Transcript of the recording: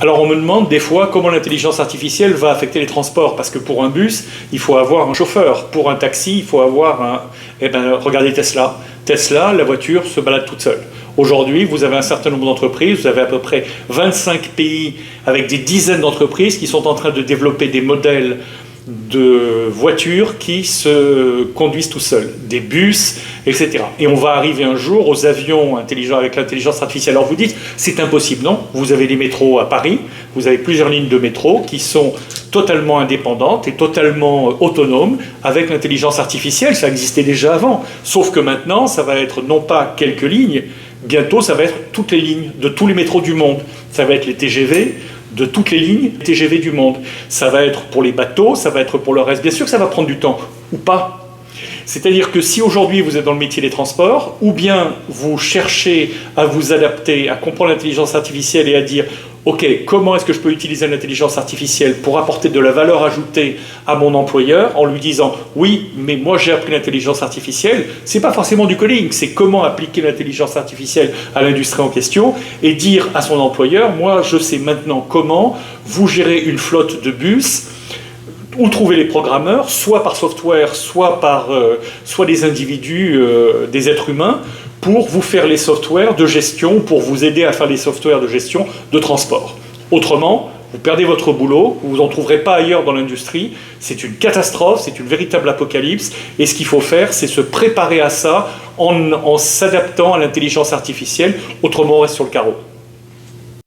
Alors on me demande des fois comment l'intelligence artificielle va affecter les transports, parce que pour un bus, il faut avoir un chauffeur. Pour un taxi, il faut avoir un... Eh bien, regardez Tesla. Tesla, la voiture se balade toute seule. Aujourd'hui, vous avez un certain nombre d'entreprises, vous avez à peu près 25 pays avec des dizaines d'entreprises qui sont en train de développer des modèles de voitures qui se conduisent tout seuls, des bus, etc. Et on va arriver un jour aux avions intelligents avec l'intelligence artificielle. Alors vous dites, c'est impossible, non? Vous avez les métros à Paris, vous avez plusieurs lignes de métro qui sont totalement indépendantes et totalement autonomes avec l'intelligence artificielle. Ça existait déjà avant, sauf que maintenant, ça va être non pas quelques lignes, bientôt ça va être toutes les lignes de tous les métros du monde. Ça va être les TGV, de toutes les lignes TGV du monde. Ça va être pour les bateaux, ça va être pour le reste. Bien sûr que ça va prendre du temps, ou pas. C'est-à-dire que si aujourd'hui vous êtes dans le métier des transports, ou bien vous cherchez à vous adapter, à comprendre l'intelligence artificielle et à dire « Ok, comment est-ce que je peux utiliser l'intelligence artificielle pour apporter de la valeur ajoutée à mon employeur en lui disant « Oui, mais moi j'ai appris l'intelligence artificielle », c'est pas forcément du coding, c'est comment appliquer l'intelligence artificielle à l'industrie en question et dire à son employeur « Moi je sais maintenant comment vous gérez une flotte de bus », où trouver les programmeurs, soit par software, soit des individus, des êtres humains, pour vous faire les softwares de gestion, pour vous aider à faire les softwares de gestion de transport. Autrement, vous perdez votre boulot, vous n'en trouverez pas ailleurs dans l'industrie, c'est une catastrophe, c'est une véritable apocalypse, et ce qu'il faut faire, c'est se préparer à ça en s'adaptant à l'intelligence artificielle, autrement on reste sur le carreau.